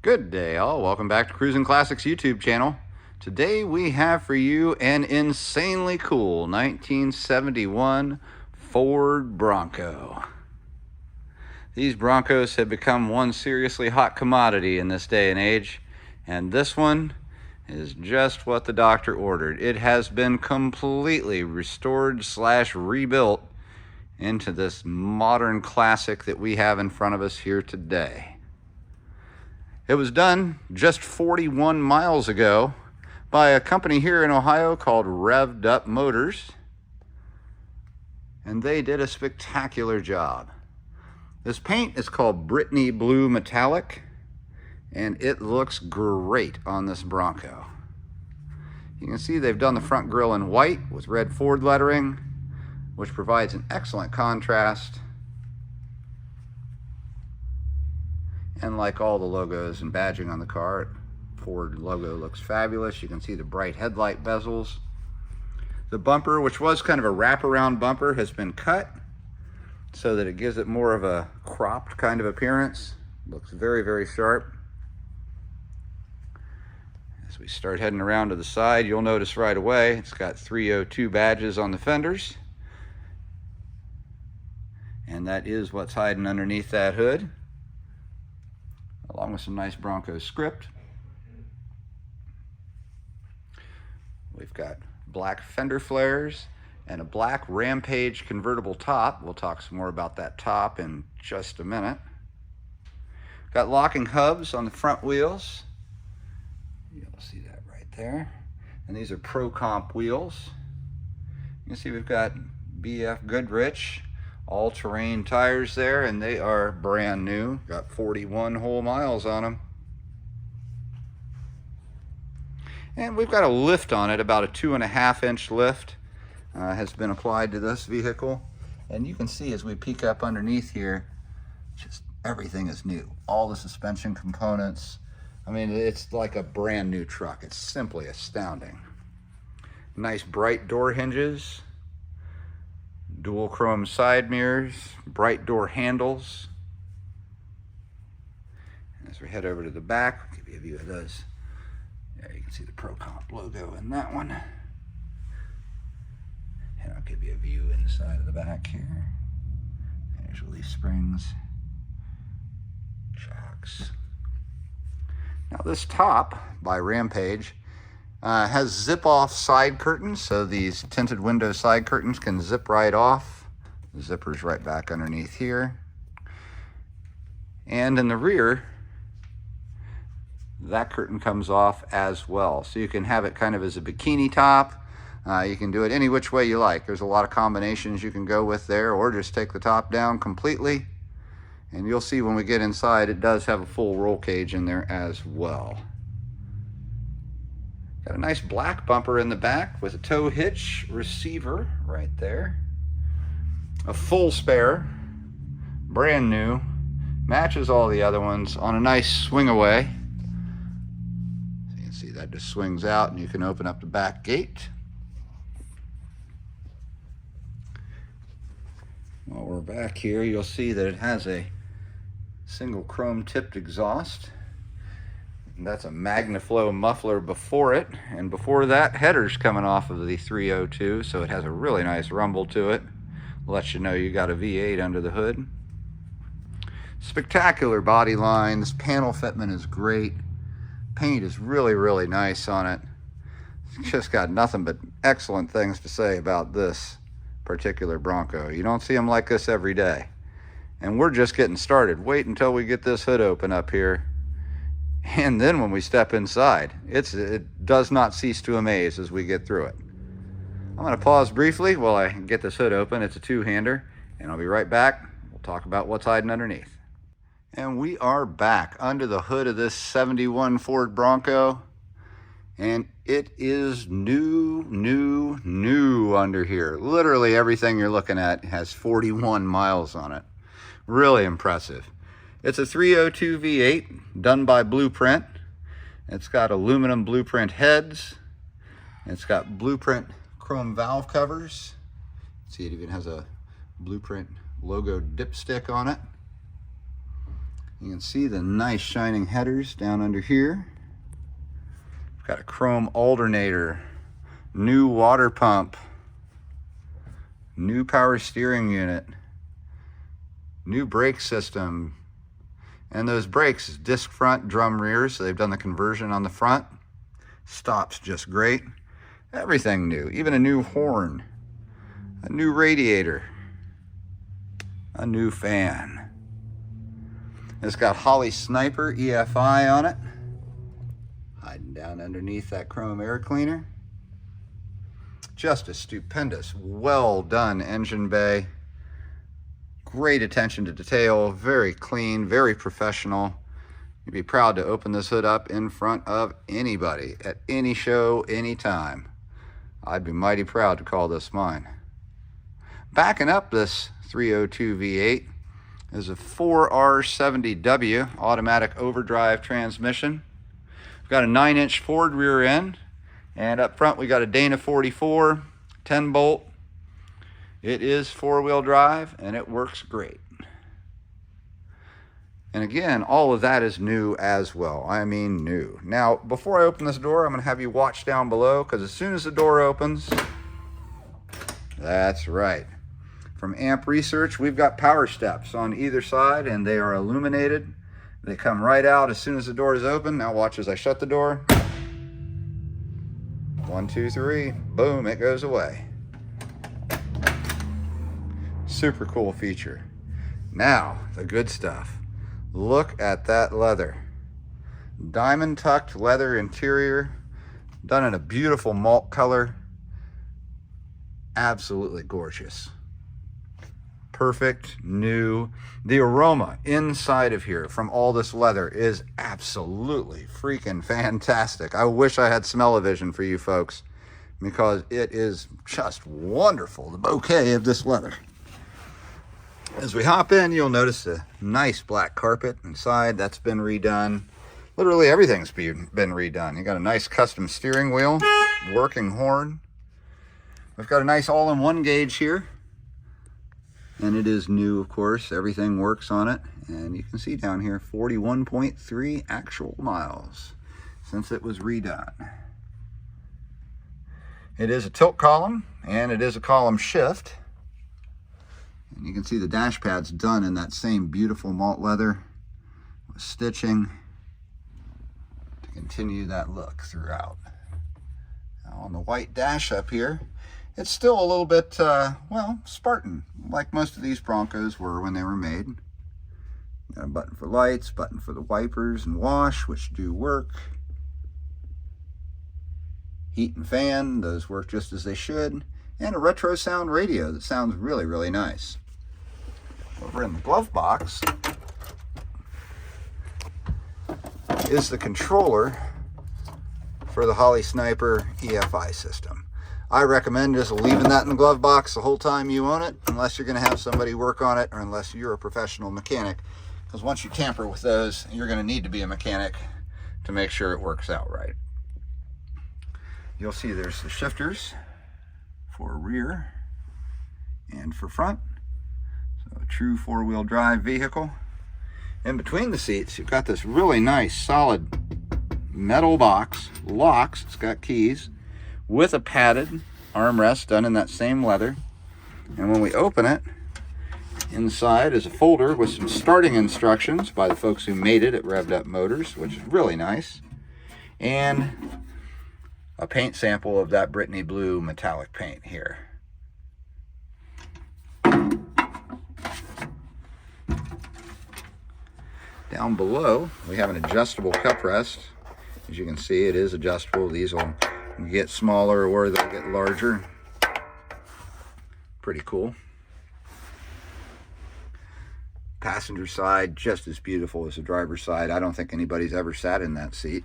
Good day all, welcome back to Cruisin' Classics YouTube channel. Today we have for you an insanely cool 1971 Ford Bronco. These Broncos have become one seriously hot commodity in this day and age, and this one is just what the doctor ordered. It has been completely restored / rebuilt into this modern classic that we have in front of us here today. It was done just 41 miles ago by a company here in Ohio called Revved Up Motors, and they did a spectacular job. This paint is called Brittany Blue Metallic, and it looks great on this Bronco. You can see they've done the front grille in white with red Ford lettering, which provides an excellent contrast. And like all the logos and badging on the car, Ford logo looks fabulous. You can see the bright headlight bezels. The bumper, which was kind of a wraparound bumper, has been cut so that it gives it more of a cropped kind of appearance. Looks very, very sharp. As we start heading around to the side, you'll notice right away it's got 302 badges on the fenders. And that is what's hiding underneath that hood, along with some nice Bronco script. We've got black fender flares and a black Rampage convertible top. We'll talk some more about that top in just a minute. Got locking hubs on the front wheels. You'll see that right there. And these are Pro Comp wheels. You can see we've got BF Goodrich all-terrain tires there, and they are brand new. Got 41 whole miles on them. And we've got a lift on it, about a 2.5-inch lift has been applied to this vehicle. And you can see as we peek up underneath here, just everything is new. All the suspension components. I mean, it's like a brand new truck. It's simply astounding. Nice bright door hinges. Dual chrome side mirrors, bright door handles. And as we head over to the back, I'll give you a view of those. There you can see the Pro Comp logo in that one. And I'll give you a view inside of the back here. There's leaf springs, shocks. Now this top by Rampage has zip-off side curtains, so these tinted window side curtains can zip right off. The zipper's right back underneath here. And in the rear, that curtain comes off as well. So you can have it kind of as a bikini top. You can do it any which way you like. There's a lot of combinations you can go with there, or just take the top down completely. And you'll see when we get inside, it does have a full roll cage in there as well. Got a nice black bumper in the back with a tow hitch receiver right there. A full spare, brand new, matches all the other ones on a nice swing away. So you can see that just swings out and you can open up the back gate. While we're back here, you'll see that it has a single chrome tipped exhaust. That's a Magnaflow muffler before it, and before that, headers coming off of the 302, so it has a really nice rumble to it. Lets you know you got a V8 under the hood. Spectacular body lines, panel fitment is great. Paint is really, really nice on it. Just got nothing but excellent things to say about this particular Bronco. You don't see them like this every day. And we're just getting started. Wait until we get this hood open up here. And then when we step inside, it does not cease to amaze as we get through it. I'm going to pause briefly while I get this hood open. It's a two-hander, and I'll be right back. We'll talk about what's hiding underneath. And we are back under the hood of this 71 Ford Bronco. And it is new under here. Literally everything you're looking at has 41 miles on it. Really impressive. It's a 302 V8 done by Blueprint. It's got aluminum Blueprint heads. It's got Blueprint chrome valve covers. See, it even has a Blueprint logo dipstick on it. You can see the nice shining headers down under here. We've got a chrome alternator, new water pump, new power steering unit, new brake system. And those brakes, disc front, drum rear, so they've done the conversion on the front. Stops just great. Everything new, even a new horn, a new radiator, a new fan. It's got Holley Sniper EFI on it, hiding down underneath that chrome air cleaner. Just a stupendous, well done engine bay. Great attention to detail, very clean, very professional. You'd be proud to open this hood up in front of anybody at any show, anytime. I'd be mighty proud to call this mine. Backing up this 302 V8 is a 4R70W automatic overdrive transmission. We've got a 9-inch Ford rear end, and up front we got a Dana 44 10-bolt. It is four-wheel drive, and it works great. And again, all of that is new as well. I mean new. Now, before I open this door, I'm going to have you watch down below, because as soon as the door opens, that's right. From Amp Research, we've got power steps on either side, and they are illuminated. They come right out as soon as the door is open. Now watch as I shut the door. 1, 2, 3. Boom, it goes away. Super cool feature. Now, the good stuff. Look at that leather. Diamond tucked leather interior, done in a beautiful malt color. Absolutely gorgeous. Perfect, new. The aroma inside of here from all this leather is absolutely freaking fantastic. I wish I had smell-o-vision for you folks, because it is just wonderful, the bouquet of this leather. As we hop in, you'll notice a nice black carpet inside. That's been redone. Literally everything's been redone. You got a nice custom steering wheel, working horn. We've got a nice all-in-one gauge here. And it is new, of course. Everything works on it. And you can see down here, 41.3 actual miles since it was redone. It is a tilt column, and it is a column shift. And you can see the dash pad's done in that same beautiful malt leather with stitching to continue that look throughout. Now on the white dash up here, it's still a little bit, well, Spartan, like most of these Broncos were when they were made. Got a button for lights, button for the wipers and wash, which do work. Heat and fan, those work just as they should. And a retro sound radio that sounds really, really nice. Over in the glove box is the controller for the Holley Sniper EFI system. I recommend just leaving that in the glove box the whole time you own it, unless you're going to have somebody work on it, or unless you're a professional mechanic, because once you tamper with those, you're going to need to be a mechanic to make sure it works out right. You'll see there's the shifters for rear and for front. So a true four-wheel drive vehicle. In between the seats, you've got this really nice solid metal box, locks, it's got keys, with a padded armrest done in that same leather. And when we open it, inside is a folder with some starting instructions by the folks who made it at Revved Up Motors, which is really nice. And a paint sample of that Brittany blue metallic paint here. Down below, we have an adjustable cup rest. As you can see, it is adjustable. These will get smaller or they'll get larger. Pretty cool. Passenger side, just as beautiful as the driver's side. I don't think anybody's ever sat in that seat.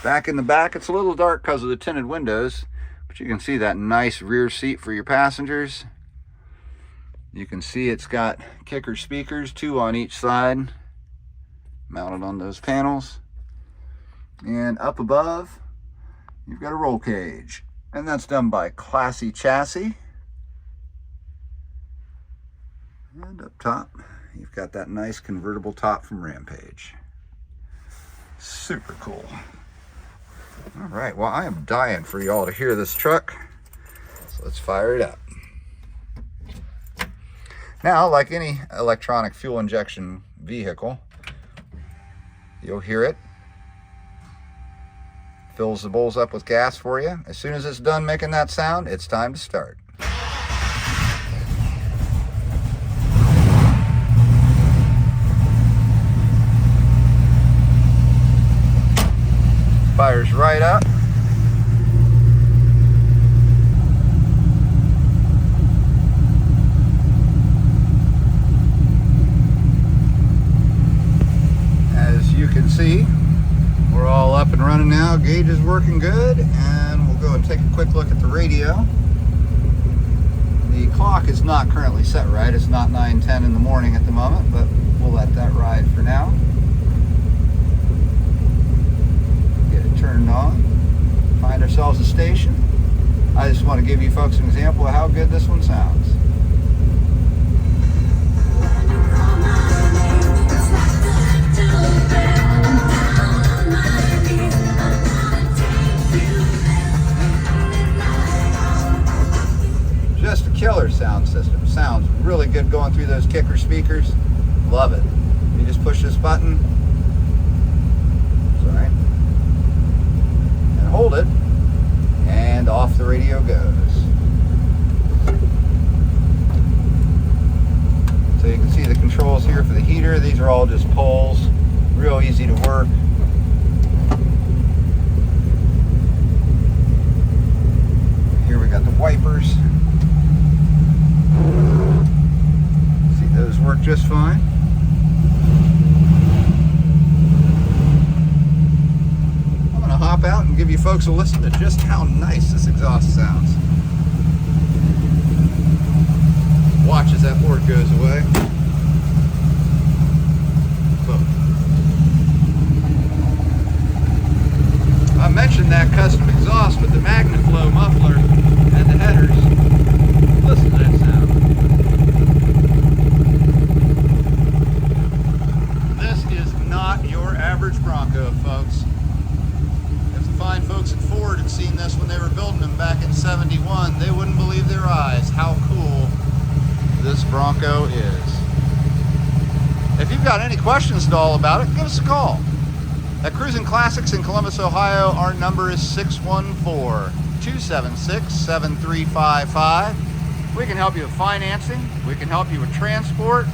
Back in the back, it's a little dark because of the tinted windows, but you can see that nice rear seat for your passengers. You can see it's got kicker speakers, 2 on each side, mounted on those panels. And up above, you've got a roll cage, and that's done by Classy Chassis. And up top, you've got that nice convertible top from Rampage. Super cool. All right, well, I am dying for y'all to hear this truck, so let's fire it up. Now, like any electronic fuel injection vehicle, you'll hear it. Fills the bowls up with gas for you. As soon as it's done making that sound, it's time to start. Fires right up. As you can see, we're all up and running now. Gauge is working good, and we'll go and take a quick look at the radio. The clock is not currently set right. It's not 9:10 in the morning at the moment, but we'll let that ride for now. Get it turned on. Find ourselves a station. I just want to give you folks an example of how good this one sounds. Just a killer sound system. Sounds really good going through those kicker speakers. Love it. You just push this button. Sorry. And hold it. And off the radio goes. So you can see the controls here for the heater. These are all just poles. Real easy to work. Here we got the wipers. See, those work just fine. I'm going to hop out and give you folks a listen to just how nice this exhaust sounds. Watch as that board goes away. Boom. I mentioned that custom exhaust with the Magnaflow muffler and the headers. Listen to that sound. This is not your average Bronco, folks. If the fine folks at Ford had seen this when they were building them back in '71, they wouldn't believe their eyes how cool this Bronco is. If you've got any questions at all about it, give us a call. At Cruisin Classics in Columbus, Ohio, our number is 614-276-7355. We can help you with financing, we can help you with transport,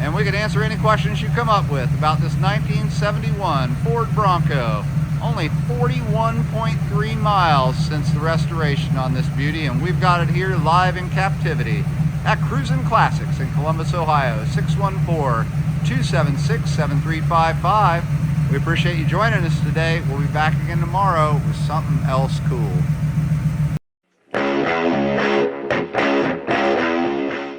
and we can answer any questions you come up with about this 1971 Ford Bronco. Only 41.3 miles since the restoration on this beauty, and we've got it here live in captivity at Cruisin Classics in Columbus, Ohio, 614-276-7355. We appreciate you joining us today. We'll be back again tomorrow with something else cool.